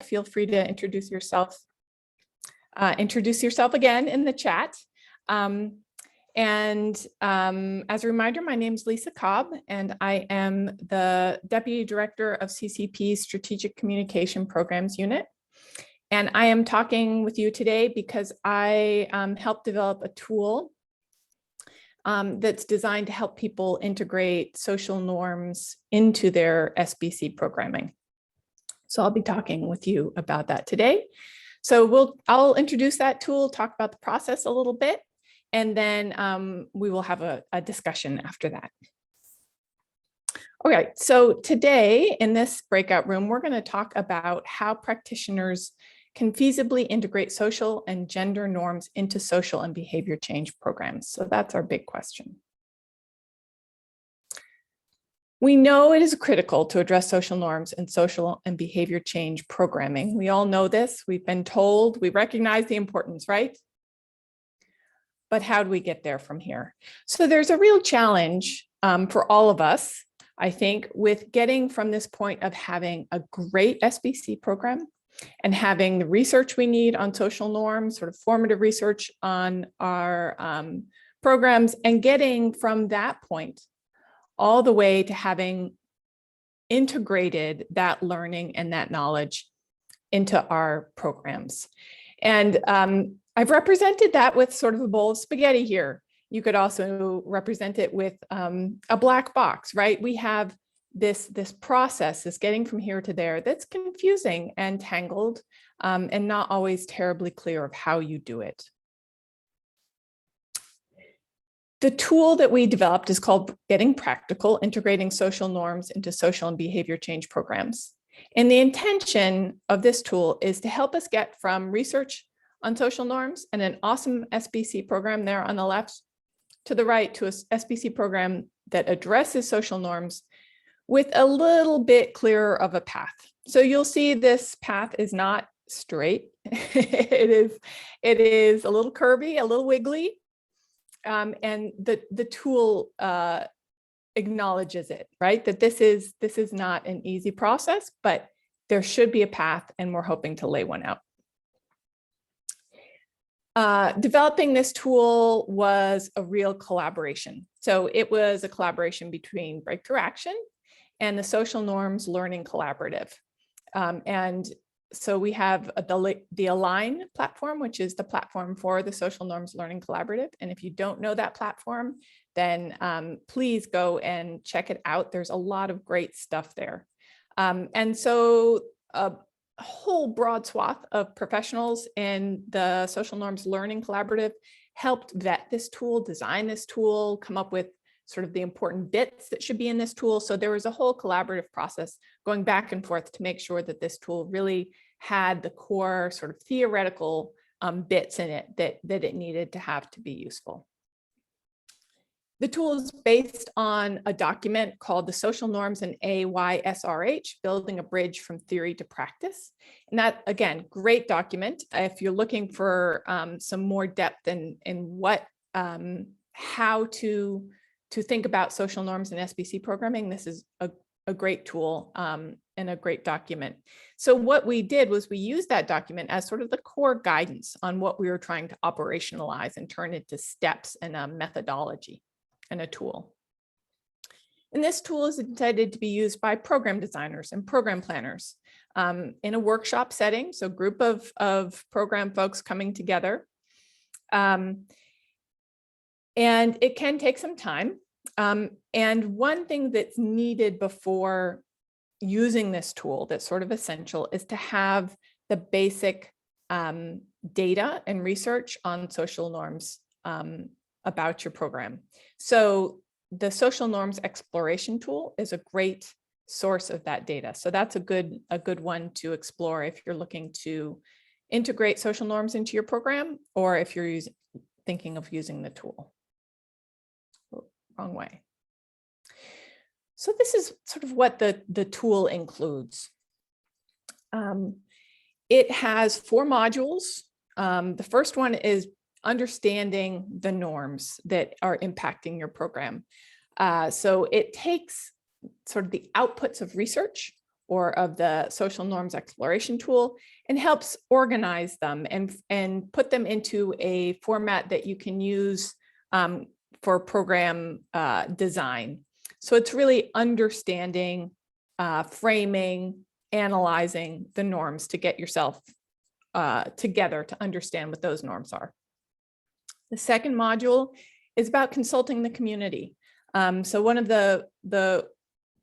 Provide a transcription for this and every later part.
feel free to introduce yourself again in the chat. As a reminder, my name is Lisa Cobb, and I am the Deputy Director of CCP's Strategic Communication Programs Unit. And I am talking with you today because I helped develop a tool that's designed to help people integrate social norms into their SBC programming. So I'll be talking with you about that today. So I'll introduce that tool, talk about the process a little bit, and then we will have a discussion after that. Okay, so today in this breakout room, we're going to talk about how practitioners can feasibly integrate social and gender norms into social and behavior change programs. So that's our big question. We know it is critical to address social norms in social and behavior change programming. We all know this. We've been told, we recognize the importance, right? But how do we get there from here? So there's a real challenge for all of us, I think, with getting from this point of having a great SBC program and having the research we need on social norms, sort of formative research on our programs, and getting from that point all the way to having integrated that learning and that knowledge into our programs. And I've represented that with sort of a bowl of spaghetti here. You could also represent it with a black box, right? We have this process, this getting from here to there, that's confusing and tangled and not always terribly clear of how you do it. The tool that we developed is called Getting Practical, Integrating Social Norms into Social and Behavior Change Programs. And the intention of this tool is to help us get from research on social norms and an awesome SBC program there on the left to the right to a SBC program that addresses social norms with a little bit clearer of a path. So you'll see this path is not straight. It is a little curvy, a little wiggly. And the tool acknowledges it, right? That this is not an easy process, but there should be a path, and we're hoping to lay one out. Developing this tool was a real collaboration. So it was a collaboration between Breakthrough Action and the Social Norms Learning Collaborative. And so we have the Align platform, which is the platform for the Social Norms Learning Collaborative. And if you don't know that platform, then please go and check it out. There's a lot of great stuff there. And so a whole broad swath of professionals in the Social Norms Learning Collaborative helped vet this tool, design this tool, come up with sort of the important bits that should be in this tool. So there was a whole collaborative process going back and forth to make sure that this tool really had the core sort of theoretical bits in it that it needed to have to be useful. The tool is based on a document called the Social Norms and AYSRH, Building a Bridge from Theory to Practice. And that, again, great document. If you're looking for some more depth in how to think about social norms and SBC programming, this is a great tool and a great document. So what we did was we used that document as sort of the core guidance on what we were trying to operationalize and turn into steps and a methodology and a tool. And this tool is intended to be used by program designers and program planners in a workshop setting, so group of program folks coming together. And it can take some time. And one thing that's needed before using this tool that's sort of essential is to have the basic data and research on social norms about your program. So the social norms exploration tool is a great source of that data. So that's a good one to explore if you're looking to integrate social norms into your program, or if you're thinking of using the tool. Wrong way. So this is sort of what the tool includes. It has 4 modules. The first one is understanding the norms that are impacting your program. So it takes sort of the outputs of research or of the social norms exploration tool, and helps organize them and put them into a format that you can use for program design. So it's really understanding, framing, analyzing the norms to get yourself together to understand what those norms are. The second module is about consulting the community. So one of the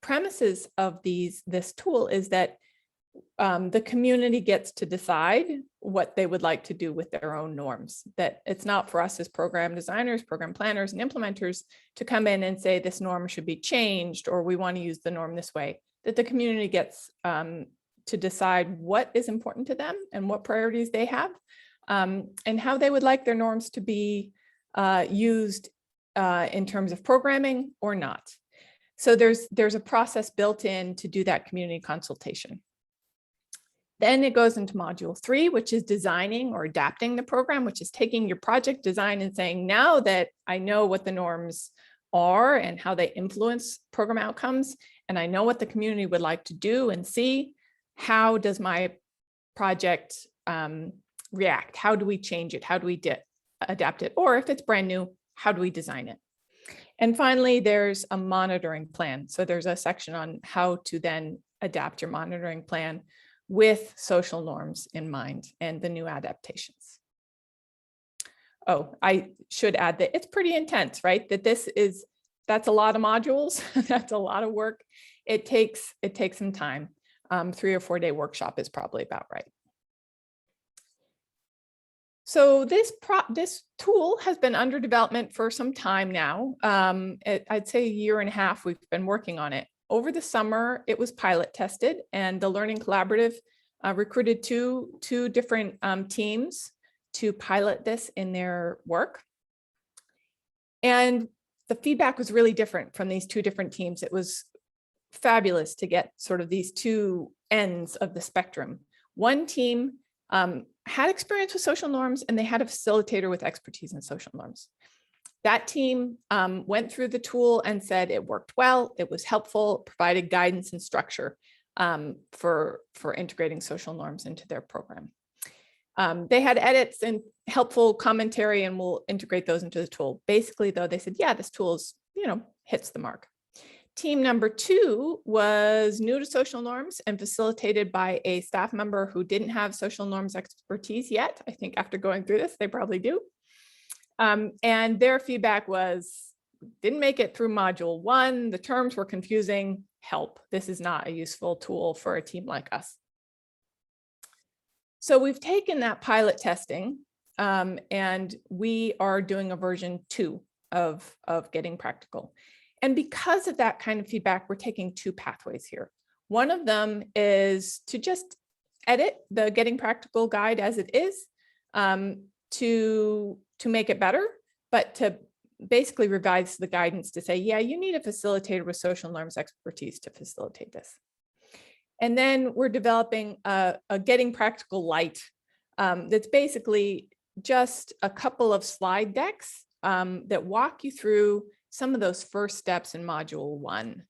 premises of this tool is that the community gets to decide what they would like to do with their own norms, that it's not for us as program designers, program planners, and implementers to come in and say this norm should be changed, or we want to use the norm this way, that the community gets to decide what is important to them and what priorities they have, and how they would like their norms to be used in terms of programming or not. So there's a process built in to do that community consultation. Then it goes into module 3, which is designing or adapting the program, which is taking your project design and saying, now that I know what the norms are and how they influence program outcomes, and I know what the community would like to do and see, how does my project react? How do we change it? How do we adapt it? Or if it's brand new, how do we design it? And finally, there's a monitoring plan. So there's a section on how to then adapt your monitoring plan with social norms in mind and the new adaptations. Oh, I should add that it's pretty intense, right? That's a lot of modules. That's a lot of work. It takes some time. 3 or 4 day workshop is probably about right. So this tool has been under development for some time now. I'd say 1.5 years we've been working on it. Over the summer, it was pilot tested, and the Learning Collaborative recruited two different teams to pilot this in their work. And the feedback was really different from these 2 different teams. It was fabulous to get sort of these 2 ends of the spectrum. One team had experience with social norms, and they had a facilitator with expertise in social norms. That team went through the tool and said it worked well, it was helpful, provided guidance and structure for integrating social norms into their program. They had edits and helpful commentary, and we'll integrate those into the tool. Basically, though, they said, yeah, this tool is, hits the mark. Team number 2 was new to social norms and facilitated by a staff member who didn't have social norms expertise yet. I think after going through this, they probably do. And their feedback was, didn't make it through module 1. The terms were confusing. Help. This is not a useful tool for a team like us. So we've taken that pilot testing and we are doing a version 2 of Getting Practical. And because of that kind of feedback, we're taking 2 pathways here. One of them is to just edit the Getting Practical guide as it is to make it better, but to basically revise the guidance to say, yeah, you need a facilitator with social norms expertise to facilitate this. And then we're developing a Getting Practical Lite that's basically just a couple of slide decks that walk you through some of those first steps in module 1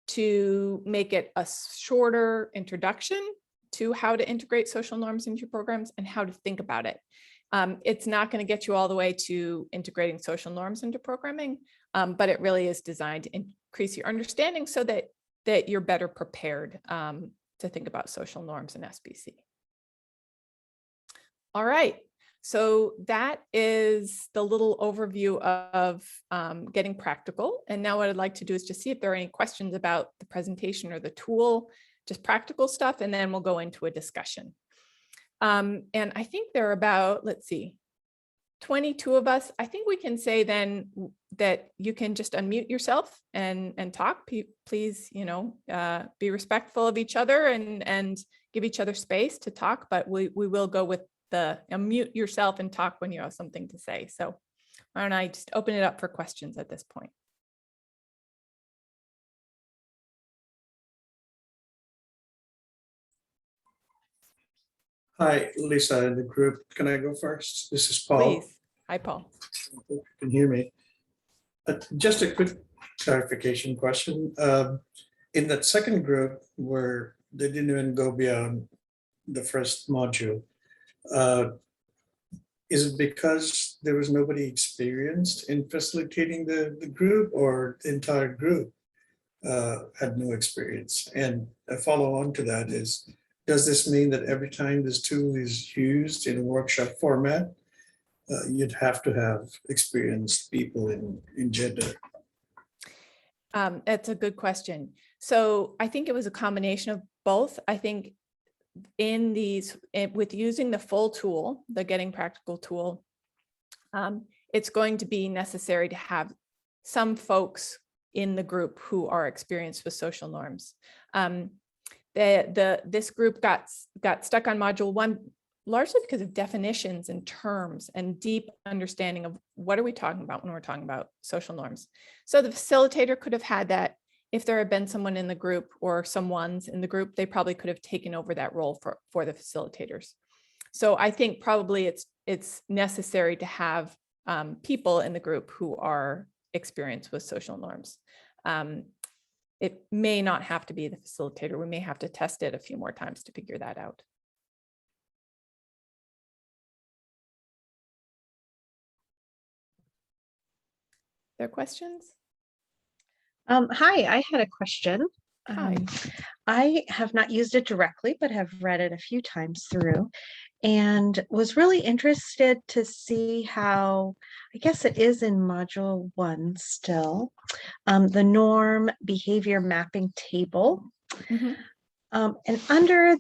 to make it a shorter introduction to how to integrate social norms into your programs and how to think about it. It's not going to get you all the way to integrating social norms into programming, but it really is designed to increase your understanding so that you're better prepared to think about social norms in SBC. All right, so that is the little overview of Getting Practical. And now what I'd like to do is just see if there are any questions about the presentation or the tool, just practical stuff, and then we'll go into a discussion. And I think there are about, let's see, 22 of us. I think we can say then that you can just unmute yourself and talk. Please, be respectful of each other and give each other space to talk, but we will go with the unmute yourself and talk when you have something to say. So why don't I just open it up for questions at this point? Hi, Lisa in the group. Can I go first? This is Paul. Please. Hi, Paul. You can hear me. Just a quick clarification question. in that second group where they didn't even go beyond the first module, uh, is it because there was nobody experienced in facilitating the group, or the entire group had no experience? And a follow on to that is, does this mean that every time this tool is used in a workshop format, you'd have to have experienced people in gender? That's a good question. So I think it was a combination of both. I think with using the full tool, the Getting Practical tool, it's going to be necessary to have some folks in the group who are experienced with social norms. This group got stuck on module 1 largely because of definitions and terms and deep understanding of what are we talking about when we're talking about social norms. So the facilitator could have had that. If there had been someone in the group or someone's in the group, they probably could have taken over that role for the facilitators. So I think probably it's necessary to have people in the group who are experienced with social norms. It may not have to be the facilitator. We may have to test it a few more times to figure that out. There are questions? Hi, I had a question. Hi. I have not used it directly, but have read it a few times through and was really interested to see how, I guess it is in module 1 still, the norm behavior mapping table. Mhm. And under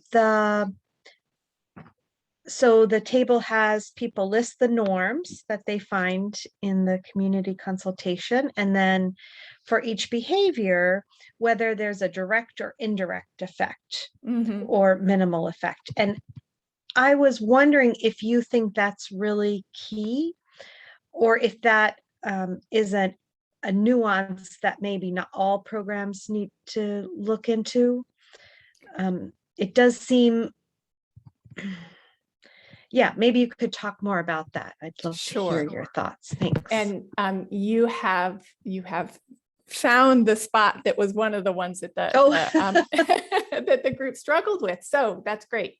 so the table has people list the norms that they find in the community consultation, and then for each behavior, whether there's a direct or indirect effect Mhm. or minimal effect. And I was wondering if you think that's really key, or if that is a nuance that maybe not all programs need to look into. It does seem, yeah, maybe you could talk more about that. I'd love to hear your thoughts. Thanks. And you have found the spot that was one of the ones that that the group struggled with. So that's great.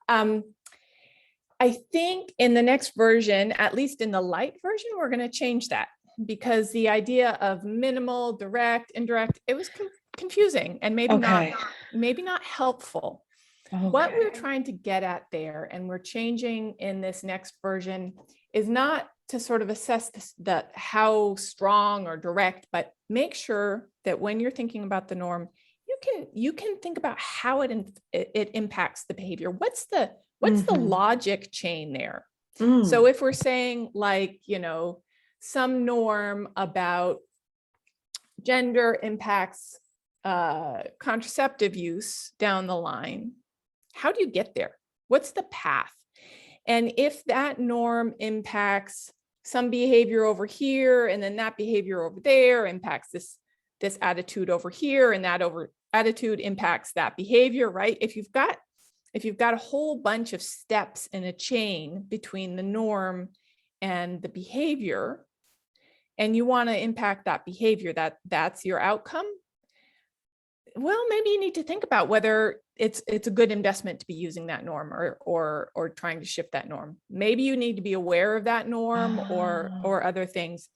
I think in the next version, at least in the light version, we're going to change that, because the idea of minimal, direct, indirect, it was confusing and maybe not helpful. What we're trying to get at there, and we're changing in this next version, is not to sort of assess how strong or direct, but make sure that when you're thinking about the norm, you can think about how it impacts the behavior. What's the logic chain there? So if we're saying, like, some norm about gender impacts contraceptive use down the line, how do you get there? What's the path? And if that norm impacts some behavior over here, and then that behavior over there impacts this attitude over here, and that attitude impacts that behavior, right? If you've got a whole bunch of steps in a chain between the norm and the behavior, and you want to impact that behavior, that's your outcome, well, maybe you need to think about whether it's a good investment to be using that norm or trying to shift that norm. Maybe you need to be aware of that norm or other things.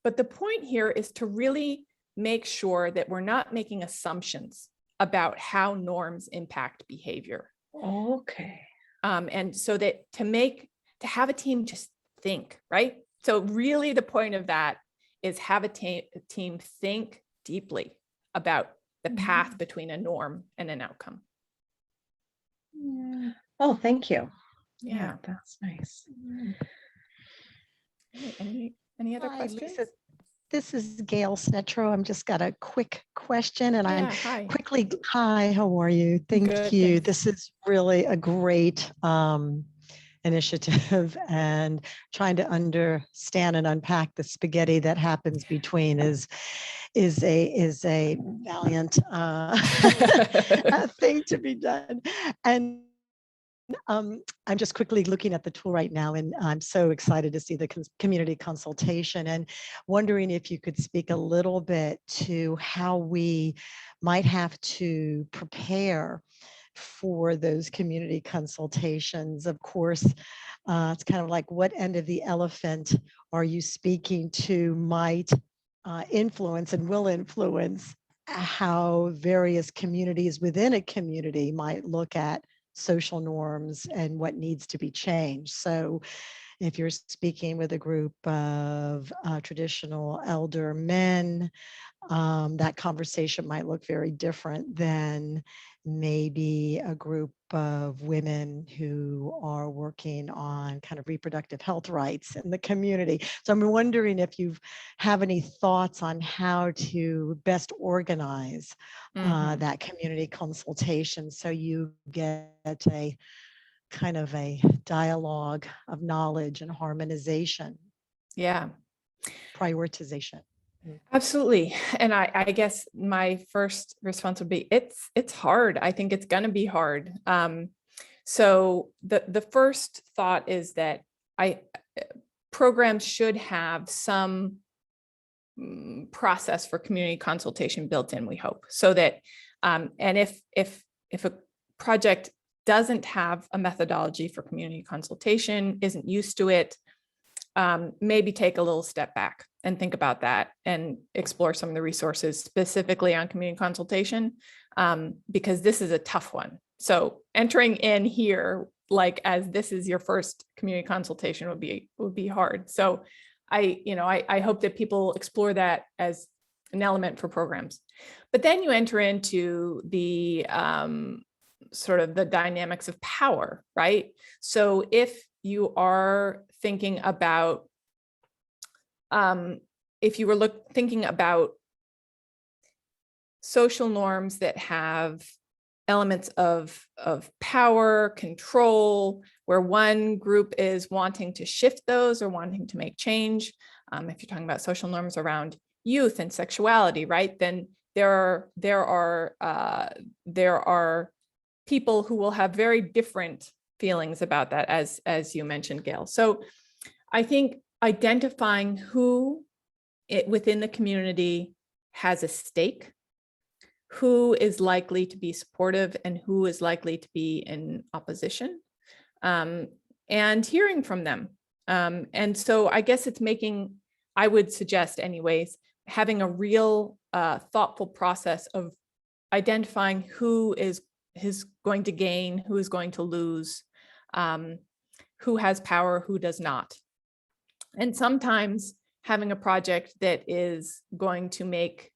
But the point here is to really make sure that we're not making assumptions about how norms impact behavior. Okay. And so that to have a team just think, right? So really the point of that is have a team think deeply about the path between a norm and an outcome. Oh, thank you. Yeah, that's nice. Any other questions? Lisa, this is Gail Snetro. I'm just got a quick question, and Hi. quickly. Hi, how are you? Thank Good, you. thanks. This is really a great initiative, and trying to understand and unpack the spaghetti that happens between is a valiant thing to be done. And I'm just quickly looking at the tool right now, and I'm so excited to see the community consultation, and wondering if you could speak a little bit to how we might have to prepare for those community consultations. Of course, it's kind of like, what end of the elephant are you speaking to might influence and will influence how various communities within a community might look at social norms and what needs to be changed. So if you're speaking with a group of traditional elder men, that conversation might look very different than maybe a group of women who are working on kind of reproductive health rights in the community. So I'm wondering if you have any thoughts on how to best organize that community consultation so you get a kind of a dialogue of knowledge and harmonization, Yeah. prioritization. Absolutely. And I guess my first response would be it's hard. I think it's going to be hard. So the first thought is that programs should have some process for community consultation built in, we hope, so that and if a project doesn't have a methodology for community consultation, isn't used to it, maybe take a little step back and think about that and explore some of the resources specifically on community consultation, because this is a tough one. So entering in here, like as this is your first community consultation, would be hard. So I hope that people explore that as an element for programs. But then you enter into the sort of the dynamics of power, right? So if you are thinking about, if you were thinking about social norms that have elements of power, control, where one group is wanting to shift those or wanting to make change. If you're talking about social norms around youth and sexuality, right? Then there are people who will have very different feelings about that, as you mentioned, Gail. So I think identifying who within the community has a stake, who is likely to be supportive and who is likely to be in opposition, and hearing from them. And so I guess it's I would suggest anyways, having a real thoughtful process of identifying who is going to gain, who is going to lose, who has power, who does not. And sometimes having a project that is going to make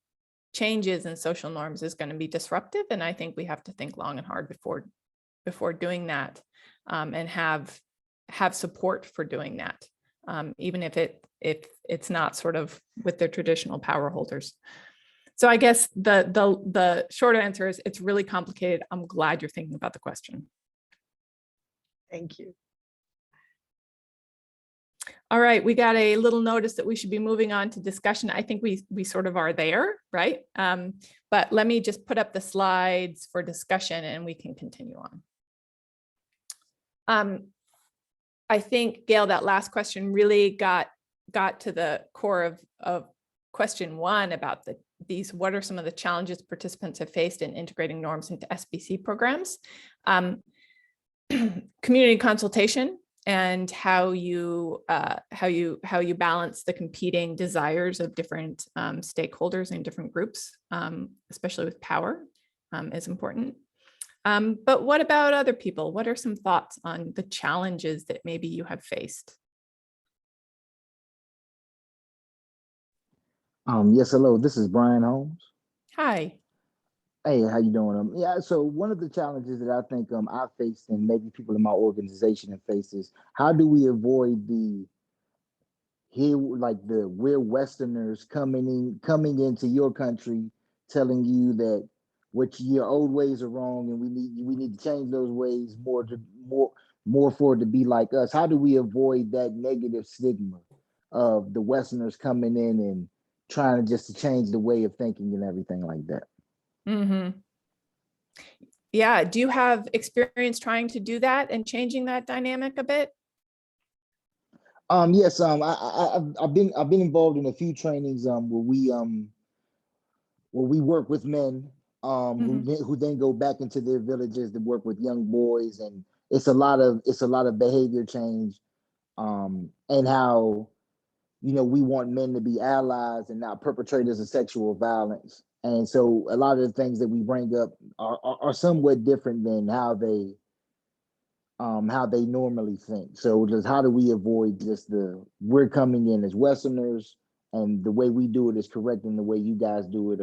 changes in social norms is going to be disruptive. And I think we have to think long and hard before doing that, and have support for doing that, even if it's not sort of with the traditional power holders. So I guess the short answer is it's really complicated. I'm glad you're thinking about the question. Thank you. All right, we got a little notice that we should be moving on to discussion. I think we sort of are there, right? But let me just put up the slides for discussion and we can continue on. I think, Gail, that last question really got to the core of question one about what are some of the challenges participants have faced in integrating norms into SBC programs. Community consultation and how you balance the competing desires of different stakeholders and different groups, especially with power, is important. But what about other people? What are some thoughts on the challenges that maybe you have faced? Yes, hello. This is Brian Holmes. Hi. Hey, how you doing? Yeah, so one of the challenges that I think I faced, and maybe people in my organization have faced, is how do we avoid we're Westerners coming into your country, telling you that your old ways are wrong, and we need to change those ways more for it to be like us. How do we avoid that negative stigma of the Westerners coming in and trying to change the way of thinking and everything like that? Mm-hmm. yeah, do you have experience trying to do that and changing that dynamic a bit? Yes, I've been involved in a few trainings where we work with men who then go back into their villages to work with young boys, and it's a lot of behavior change, and how, you know, we want men to be allies and not perpetrators of sexual violence. And so a lot of the things that we bring up are somewhat different than how they normally think. So just how do we avoid just we're coming in as Westerners and the way we do it is correct and the way you guys do it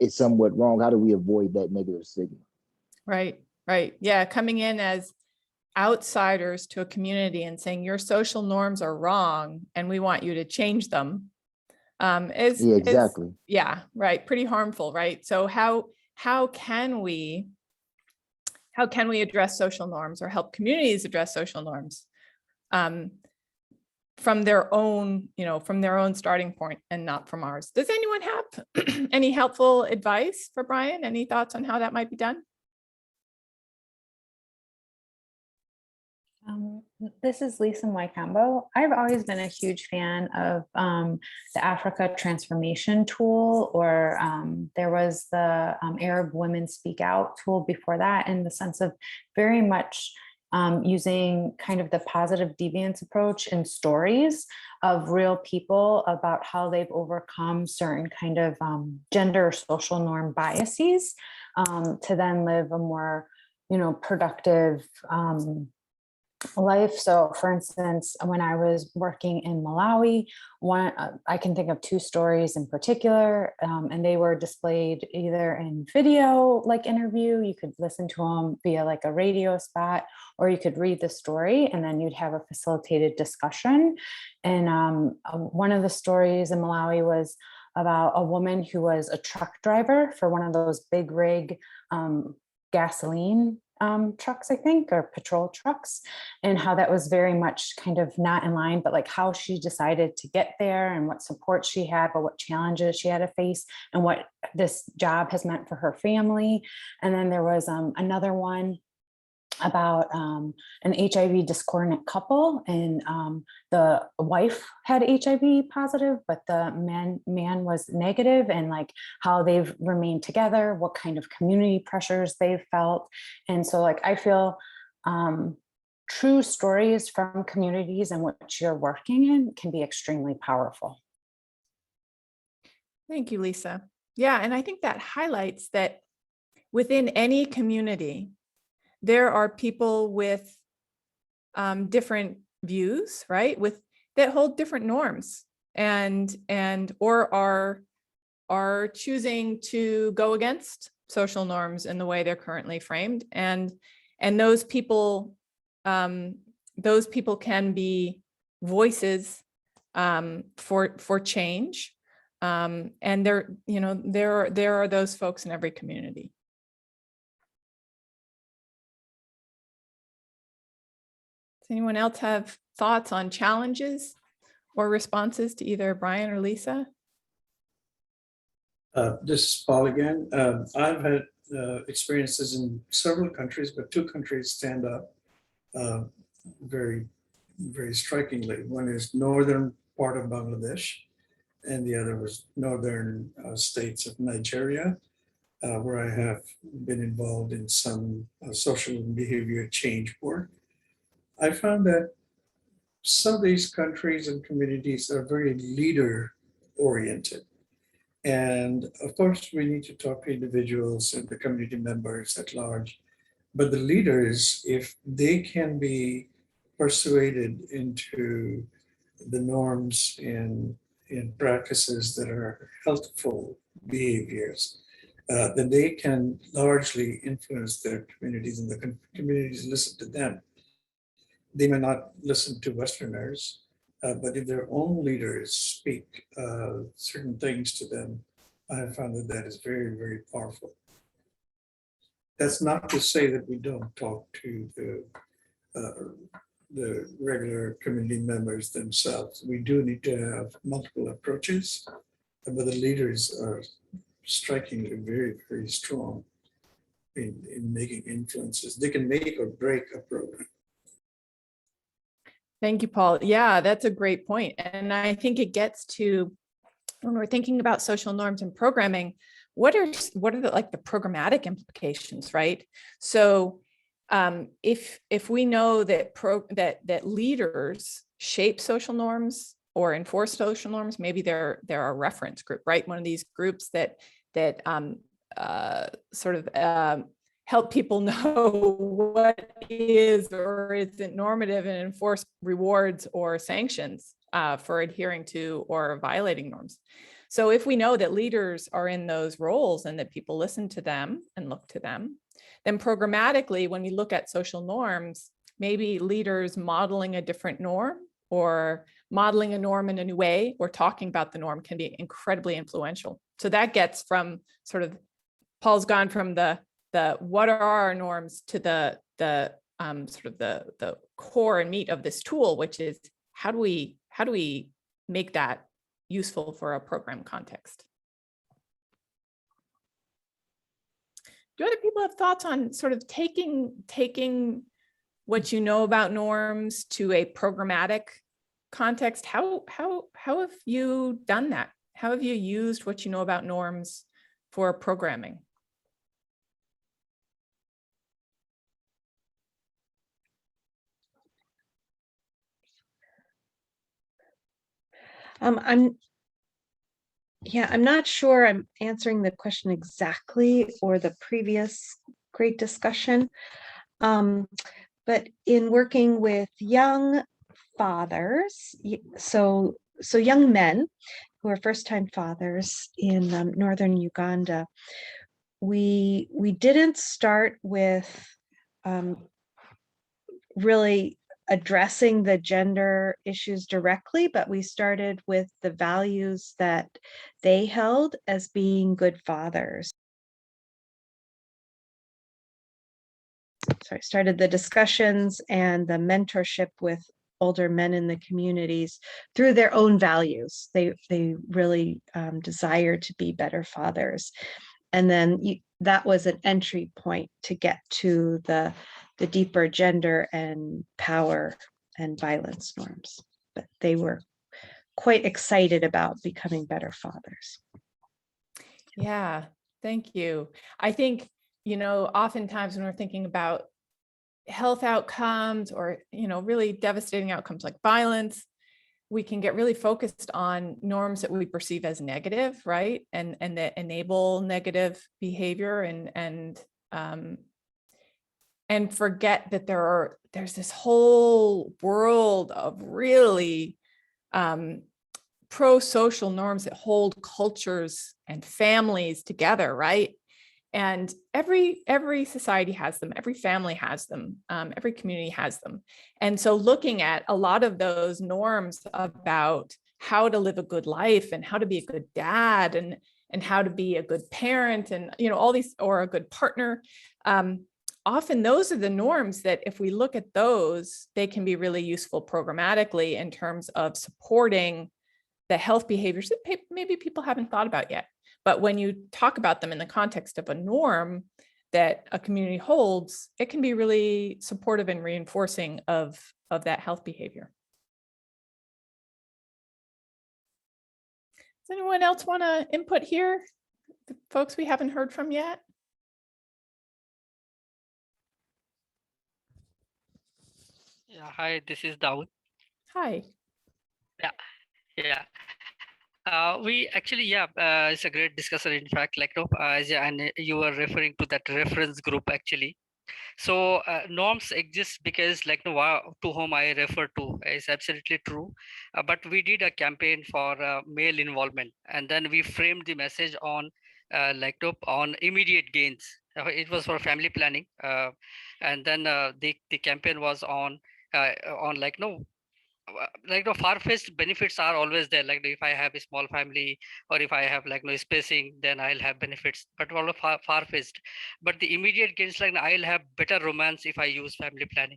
is somewhat wrong. How do we avoid that negative stigma? Right, right. Yeah, coming in as outsiders to a community and saying your social norms are wrong and we want you to change them is exactly. Yeah, right, pretty harmful, right? So how can we address social norms or help communities address social norms from their own, from their own starting point and not from ours? Does anyone have any helpful advice for Brian? Any thoughts on how that might be done? This is Lisa Moicambo. I've always been a huge fan of the Africa Transformation Tool, or there was the Arab Women Speak Out tool before that, in the sense of very much using kind of the positive deviance approach and stories of real people about how they've overcome certain kind of gender or social norm biases to then live a more, productive life. So for instance, when I was working in Malawi, I can think of two stories in particular, and they were displayed either in video like interview, you could listen to them via like a radio spot, or you could read the story and then you'd have a facilitated discussion. And one of the stories in Malawi was about a woman who was a truck driver for one of those big rig gasoline trucks, I think, or patrol trucks, and how that was very much kind of not in line, but like how she decided to get there and what support she had, but what challenges she had to face and what this job has meant for her family. And then there was another one about an HIV discordant couple, and the wife had HIV positive, but the man was negative, and like how they've remained together, what kind of community pressures they've felt. And so like I feel true stories from communities in which you're working in can be extremely powerful. Thank you, Lisa. Yeah, and I think that highlights that within any community, there are people with different views, right? That hold different norms and or are choosing to go against social norms in the way they're currently framed. And those people can be voices for change. And there are those folks in every community. Does anyone else have thoughts on challenges or responses to either Brian or Lisa? This is Paul again. I've had experiences in several countries, but two countries stand up very, very strikingly. One is northern part of Bangladesh, and the other was northern states of Nigeria, where I have been involved in some social and behavior change work. I found that some of these countries and communities are very leader oriented. And of course, we need to talk to individuals and the community members at large. But the leaders, if they can be persuaded into the norms and practices that are healthful behaviors, then they can largely influence their communities, and the communities listen to them. They may not listen to Westerners, but if their own leaders speak certain things to them, I have found that is very, very powerful. That's not to say that we don't talk to the regular community members themselves. We do need to have multiple approaches, but the leaders are strikingly very, very strong. in making influences. They can make or break a program. Thank you, Paul. Yeah, that's a great point. And I think it gets to, when we're thinking about social norms and programming, what are the programmatic implications, right? So if we know that that leaders shape social norms or enforce social norms, maybe they're a reference group, right? One of these groups that help people know what is or isn't normative and enforce rewards or sanctions for adhering to or violating norms. So if we know that leaders are in those roles and that people listen to them and look to them, then programmatically, when we look at social norms, maybe leaders modeling a different norm or modeling a norm in a new way or talking about the norm can be incredibly influential. So that gets from sort of, Paul's gone from the what are our norms to the core and meat of this tool, which is how do we make that useful for a program context? Do other people have thoughts on sort of taking what you know about norms to a programmatic context? How have you done that? How have you used what you know about norms for programming? I'm not sure I'm answering the question exactly or the previous great discussion. But in working with young fathers, so young men who are first-time fathers in northern Uganda, we didn't start with really addressing the gender issues directly, but we started with the values that they held as being good fathers. So I started the discussions and the mentorship with older men in the communities through their own values. They really desire to be better fathers. And then that was an entry point to get to the deeper gender and power and violence norms. But they were quite excited about becoming better fathers. Yeah, thank you. I think, oftentimes when we're thinking about health outcomes or, really devastating outcomes like violence, we can get really focused on norms that we perceive as negative, right? And that enable negative behavior and forget that there's this whole world of really pro-social norms that hold cultures and families together, right? And every society has them, every family has them, every community has them. And so looking at a lot of those norms about how to live a good life and how to be a good dad and how to be a good parent and all these, or a good partner, often those are the norms that if we look at those, they can be really useful programmatically in terms of supporting the health behaviors that maybe people haven't thought about yet. But when you talk about them in the context of a norm that a community holds, it can be really supportive and reinforcing of that health behavior. Does anyone else want to input here? The folks we haven't heard from yet? Yeah, hi, this is Dawood. Hi. Yeah. We actually, it's a great discussion. In fact, and you were referring to that reference group actually. So norms exist because to whom I refer to is absolutely true. But we did a campaign for male involvement, and then we framed the message on on immediate gains. It was for family planning, and then the campaign was on far-fetched benefits are always there. Like if I have a small family or if I have no spacing, then I'll have benefits, but all of far-fetched. But the immediate gains, I'll have better romance if I use family planning.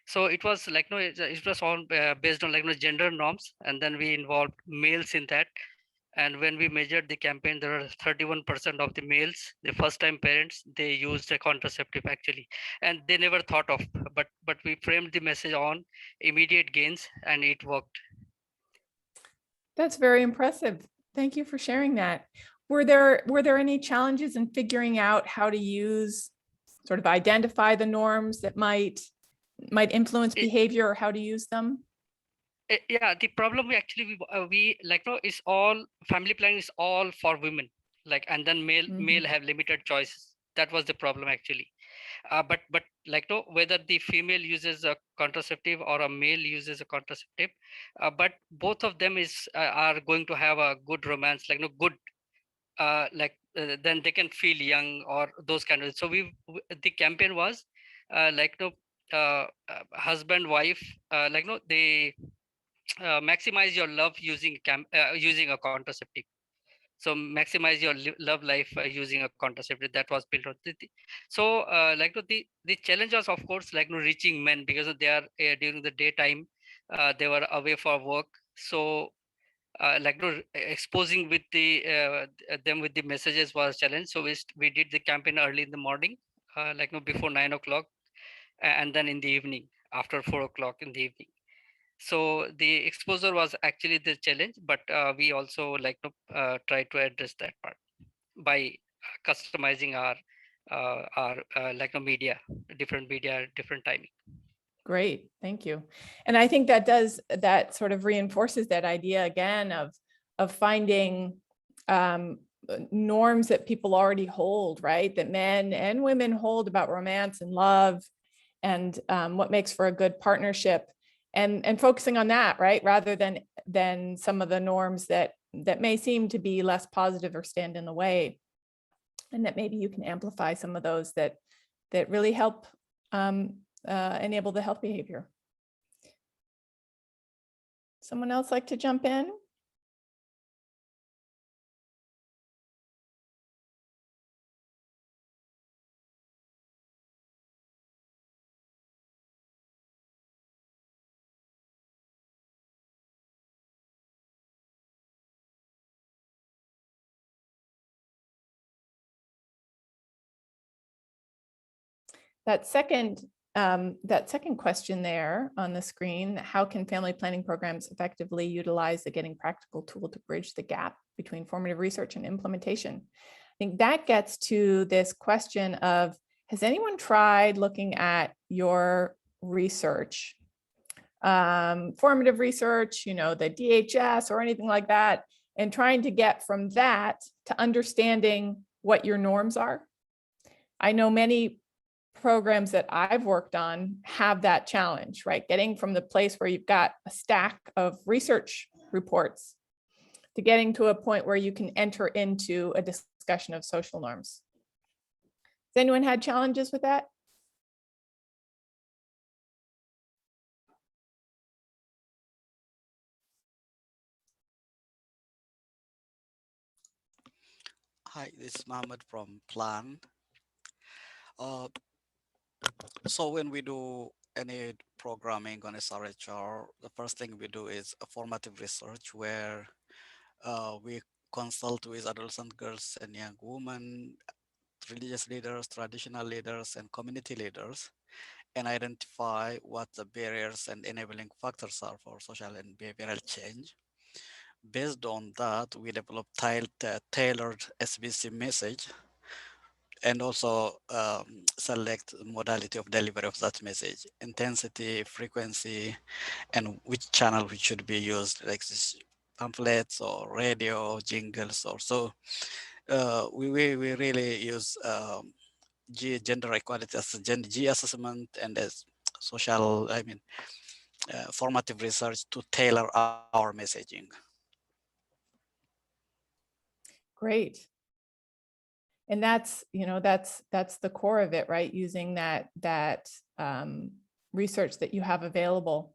So it was it was all based on gender norms, and then we involved males in that. And when we measured the campaign, there are 31% of the males, the first time parents, they used a contraceptive actually, and they never thought of, but we framed the message on immediate gains and it worked. That's very impressive. Thank you for sharing that. Were there any challenges in figuring out how to use, sort of identify the norms that might influence behavior, or how to use them? Yeah, the problem we like no is all family planning is all for women, like, and then male have limited choices. That was the problem actually. But like no, whether the female uses a contraceptive or a male uses a contraceptive, but both of them are going to have a good romance, like no good, then they can feel young or those kind of. So the campaign was like no, husband wife, like no, they maximize your love using a contraceptive. So maximize your love life using a contraceptive. That was built on so like the challenge was of course like no reaching men, because they are during the daytime, they were away for work. So like no exposing with them with the messages was a challenge. So we did the campaign early in the morning, like no before 9 o'clock, and then in the evening after 4 o'clock in the evening. So the exposure was actually the challenge, but we also like to try to address that part by customizing our like a media, different media, different timing. Great, thank you. And I think that sort of reinforces that idea again of finding norms that people already hold, right? That men and women hold about romance and love, and what makes for a good partnership, and focusing on that, right? Rather than some of the norms that may seem to be less positive or stand in the way, and that maybe you can amplify some of those that really help enable the health behavior. Someone else like to jump in? That second question there on the screen, how can family planning programs effectively utilize the Getting Practical tool to bridge the gap between formative research and implementation? I think that gets to this question of, has anyone tried looking at your research, formative research, the DHS or anything like that, and trying to get from that to understanding what your norms are? I know many programs that I've worked on have that challenge, right? Getting from the place where you've got a stack of research reports to getting to a point where you can enter into a discussion of social norms. Has anyone had challenges with that? Hi, this is Mohammed from Plan. Uh, so when we do any programming on SRHR, the first thing we do is a formative research where we consult with adolescent girls and young women, religious leaders, traditional leaders, and community leaders, and identify what the barriers and enabling factors are for social and behavioral change. Based on that, we develop tailored SBC message and also select modality of delivery of that message, intensity, frequency, and which channel which should be used, like this pamphlets or radio, jingles or so. We really use gender equality as a G assessment and as social, formative research to tailor our messaging. Great. And that's the core of it, right? Using that research that you have available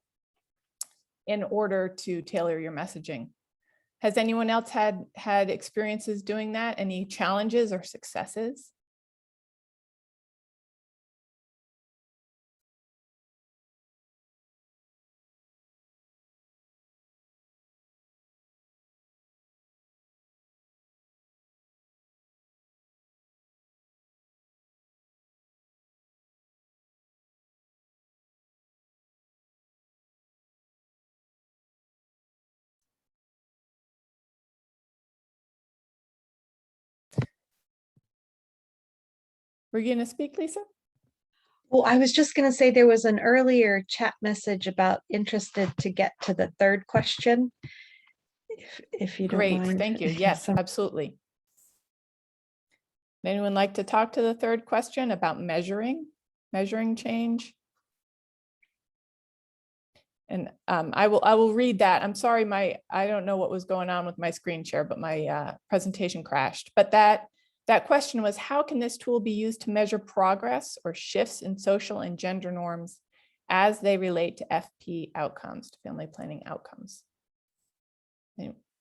in order to tailor your messaging. Has anyone else had experiences doing that? Any challenges or successes? Were you going to speak, Lisa? Well, I was just going to say there was an earlier chat message about interested to get to the third question. If you don't Great, mind. thank you. Yes, absolutely. Anyone like to talk to the third question about measuring change? And I will read that. I'm sorry, I don't know what was going on with my screen share, but my presentation crashed. But that question was, how can this tool be used to measure progress or shifts in social and gender norms as they relate to FP outcomes, to family planning outcomes?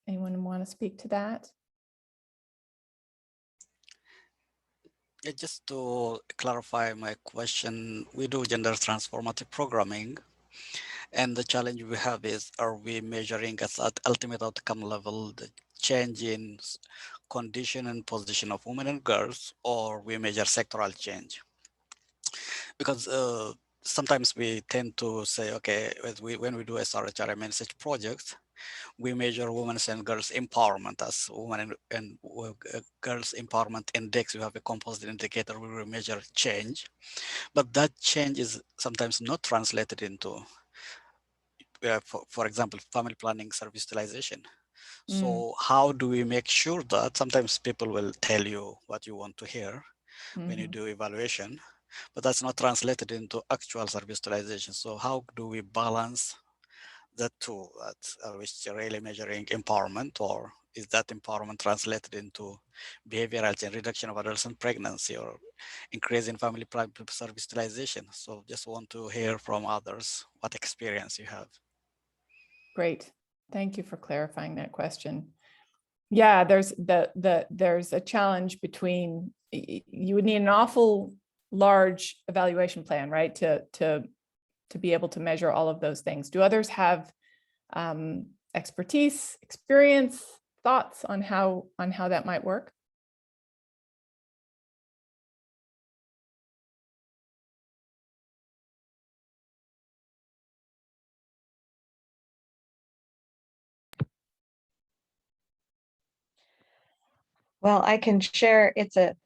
Anyone want to speak to that? Yeah, just to clarify my question, we do gender transformative programming. And the challenge we have is, are we measuring at ultimate outcome level the change in condition and position of women and girls, or we measure sectoral change? Because sometimes we tend to say, okay, when we do SRHR message projects, we measure women's and girls empowerment as women and girls empowerment index. We have a composite indicator where we measure change, but that change is sometimes not translated into, for example, family planning service utilization. So how do we make sure that sometimes people will tell you what you want to hear when you do evaluation, but that's not translated into actual service utilization. So how do we balance that two, that which are really measuring empowerment, or is that empowerment translated into behavioral change, reduction of adolescent pregnancy, or increase in family service utilization? So just want to hear from others what experience you have. Great. Thank you for clarifying that question. Yeah, there's there's a challenge between, you would need an awful large evaluation plan, right? To be able to measure all of those things. Do others have expertise, experience, thoughts on how that might work? Well, I can share it's a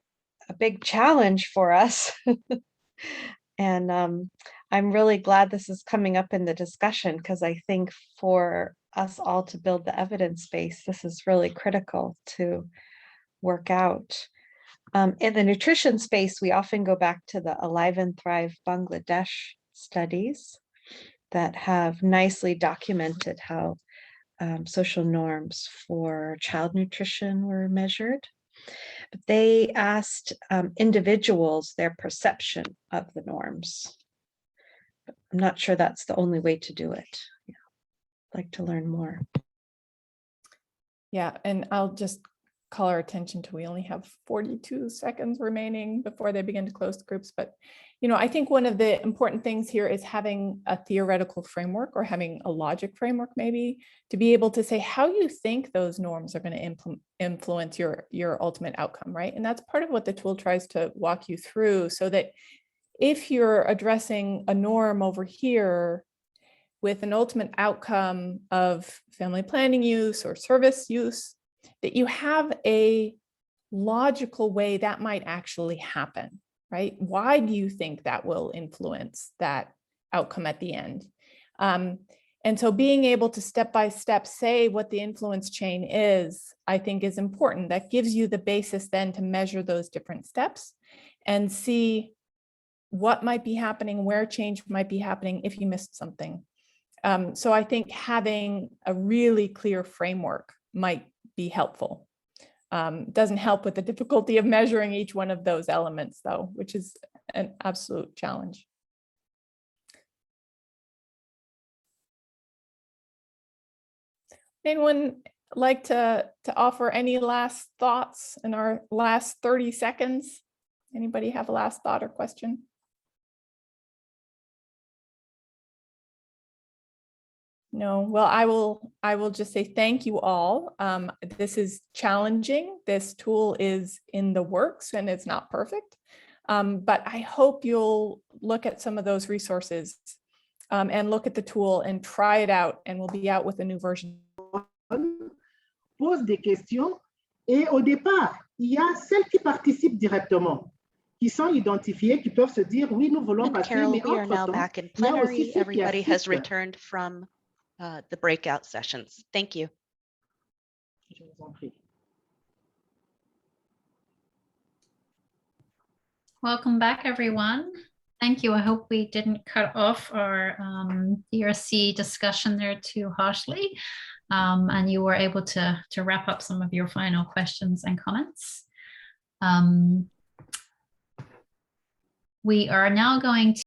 big challenge for us. And I'm really glad this is coming up in the discussion, because I think for us all to build the evidence base, this is really critical to work out. In the nutrition space, we often go back to the Alive and Thrive Bangladesh studies that have nicely documented how social norms for child nutrition were measured. But they asked individuals their perception of the norms. I'm not sure that's the only way to do it. Yeah. I'd like to learn more. Yeah, and I'll just call our attention to, we only have 42 seconds remaining before they begin to close the groups. But, I think one of the important things here is having a theoretical framework, or having a logic framework, maybe, to be able to say how you think those norms are going to influence your ultimate outcome, right? And that's part of what the tool tries to walk you through, so that if you're addressing a norm over here with an ultimate outcome of family planning use or service use, that you have a logical way that might actually happen, right? Why do you think that will influence that outcome at the end? And so being able to step by step say what the influence chain is, I think is important. That gives you the basis then to measure those different steps and see what might be happening, where change might be happening if you missed something. So I think having a really clear framework might be helpful. Doesn't help with the difficulty of measuring each one of those elements, though, which is an absolute challenge. Anyone like to offer any last thoughts in our last 30 seconds? Anybody have a last thought or question? No, well, I will just say thank you all. This is challenging. This tool is in the works and it's not perfect. But I hope you'll look at some of those resources and look at the tool and try it out, and we'll be out with a new version. Pose des questions et au départ, il y a celles qui participent directement. qui sont identifiés, qui peuvent se dire, oui, nous voulons And passer, Carol, mais we are now entre-temps, back in il y a aussi plenary. ceux qui Everybody has assistent. returned from the breakout sessions. Thank you. Je vous en prie. Welcome back, everyone. Thank you. I hope we didn't cut off our ERC discussion there too harshly, and you were able to wrap up some of your final questions and comments. We are now going to